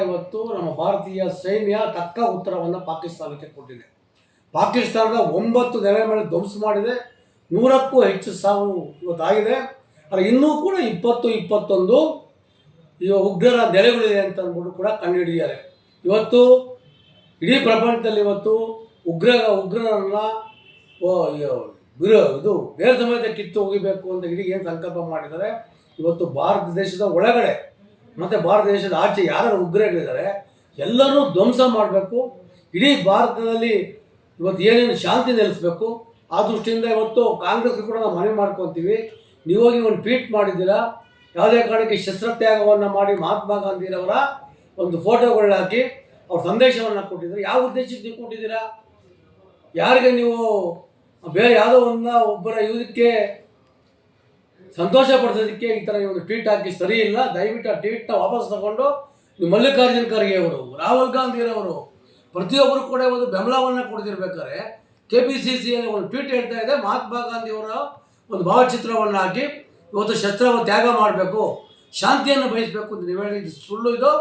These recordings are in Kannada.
ಇವತ್ತು ನಮ್ಮ ಭಾರತೀಯ ಸೈನ್ಯ ತಕ್ಕ ಉತ್ತರವನ್ನು ಪಾಕಿಸ್ತಾನಕ್ಕೆ ಕೊಟ್ಟಿದೆ. ಪಾಕಿಸ್ತಾನದ 9 ನೆಲೆ ಮೇಲೆ ಧ್ವಂಸ ಮಾಡಿದೆ. 100ಕ್ಕೂ ಹೆಚ್ಚು ಸಾವು ಇವತ್ತಾಗಿದೆ. ಆದರೆ ಇನ್ನೂ ಕೂಡ 20-21 ಈ ಉಗ್ರರ ನೆಲೆಗಳಿದೆ ಅಂತ ಅಂದ್ಬಿಟ್ಟು ಕೂಡ ಕಂಡುಹಿಡಿದಿದ್ದಾರೆ. ಇವತ್ತು ಇಡೀ ಪ್ರಪಂಚದಲ್ಲಿ ಇವತ್ತು ಉಗ್ರರನ್ನ ಇದು ಬೇರೆ ಸಮೇತ ಕಿತ್ತು ಹೋಗಬೇಕು ಅಂತ ಇಡೀ ಏನು ಸಂಕಲ್ಪ ಮಾಡಿದ್ದಾರೆ. ಇವತ್ತು ಭಾರತ ದೇಶದ ಒಳಗಡೆ ಮತ್ತು ಭಾರತ ದೇಶದ ಆಚೆ ಯಾರು ಉಗ್ರಗಳಿದ್ದಾರೆ ಎಲ್ಲರೂ ಧ್ವಂಸ ಮಾಡಬೇಕು. ಇಡೀ ಭಾರತದಲ್ಲಿ ಇವತ್ತು ಏನೇನು ಶಾಂತಿ ನೆಲೆಸಬೇಕು. ಆ ದೃಷ್ಟಿಯಿಂದ ಇವತ್ತು ಕಾಂಗ್ರೆಸ್ಗೆ ಕೂಡ ನಾವು ಮನವಿ ಮಾಡ್ಕೊತೀವಿ. ನೀವಾಗಿ ಒಂದು ಟ್ವೀಟ್ ಮಾಡಿದ್ದೀರಾ, ಯಾವುದೇ ಕಾರಣಕ್ಕೆ ಶಸ್ತ್ರತ್ಯಾಗವನ್ನು ಮಾಡಿ ಮಹಾತ್ಮ ಗಾಂಧಿರವರ ಒಂದು ಫೋಟೋಗಳನ್ನ ಹಾಕಿ ಅವ್ರ ಸಂದೇಶವನ್ನು ಕೊಟ್ಟಿದ್ದಾರೆ. ಯಾವ ಉದ್ದೇಶಕ್ಕೆ ನೀವು ಕೊಟ್ಟಿದ್ದೀರಾ? ಯಾರಿಗೆ ನೀವು ಬೇರೆ ಯಾವುದೋ ಒಬ್ಬರ ಇದಕ್ಕೆ ಸಂತೋಷ ಪಡಿಸೋದಕ್ಕೆ ಈ ಥರ ಒಂದು ಟ್ವೀಟ್ ಹಾಕಿ ಸರಿ ಇಲ್ಲ. ದಯವಿಟ್ಟು ಆ ಟ್ವೀಟ್ನ ವಾಪಸ್ ತಗೊಂಡು ನೀವು ಮಲ್ಲಿಕಾರ್ಜುನ್ ಖರ್ಗೆ ಅವರು, ರಾಹುಲ್ ಗಾಂಧಿರವರು ಪ್ರತಿಯೊಬ್ಬರು ಕೂಡ ಒಂದು ಬೆಂಬಲವನ್ನು ಕೊಡ್ತಿರ್ಬೇಕಾದ್ರೆ KPCCಯಲ್ಲಿ ಒಂದು ಟ್ವೀಟ್ ಹೇಳ್ತಾ ಇದೆ, ಮಹಾತ್ಮ ಗಾಂಧಿಯವರ ಒಂದು ಭಾವಚಿತ್ರವನ್ನು ಹಾಕಿ ಇವತ್ತು ಶಸ್ತ್ರವನ್ನು ತ್ಯಾಗ ಮಾಡಬೇಕು, ಶಾಂತಿಯನ್ನು ಬಯಸಬೇಕು ಅಂತ ನೀವು ಹೇಳಿದ್ದು ಸುಳ್ಳು. ಇದು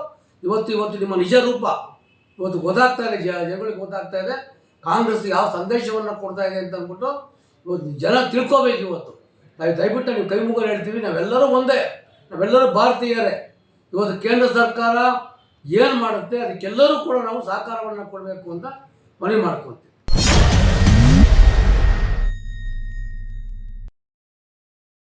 ಇವತ್ತು ನಿಮ್ಮ ನಿಜ ರೂಪ ಇವತ್ತು ಗೊತ್ತಾಗ್ತಾ ಇದೆ, ಜನಗಳಿಗೆ ಗೊತ್ತಾಗ್ತಾ ಇದೆ ಕಾಂಗ್ರೆಸ್ ಯಾವ ಸಂದೇಶವನ್ನು ಕೊಡ್ತಾ ಇದೆ ಅಂತ ಅಂದ್ಬಿಟ್ಟು ಇವತ್ತು ಜನ ತಿಳ್ಕೋಬೇಕು. ಇವತ್ತು ದಯವಿಟ್ಟು ನೀವು ಕೈ ಮುಗಿದು ಹೇಳ್ತೀವಿ, ನಾವೆಲ್ಲರೂ ಒಂದೇ, ನಾವೆಲ್ಲರೂ ಭಾರತೀಯರೇ. ಇವತ್ತು ಕೇಂದ್ರ ಸರ್ಕಾರ ಏನು ಮಾಡುತ್ತೆ ಅದಕ್ಕೆಲ್ಲರೂ ಕೂಡ ನಾವು ಸಹಕಾರವನ್ನು ಕೊಡಬೇಕು ಅಂತ ಮನವಿ ಮಾಡ್ಕೊಳ್ತೀವಿ.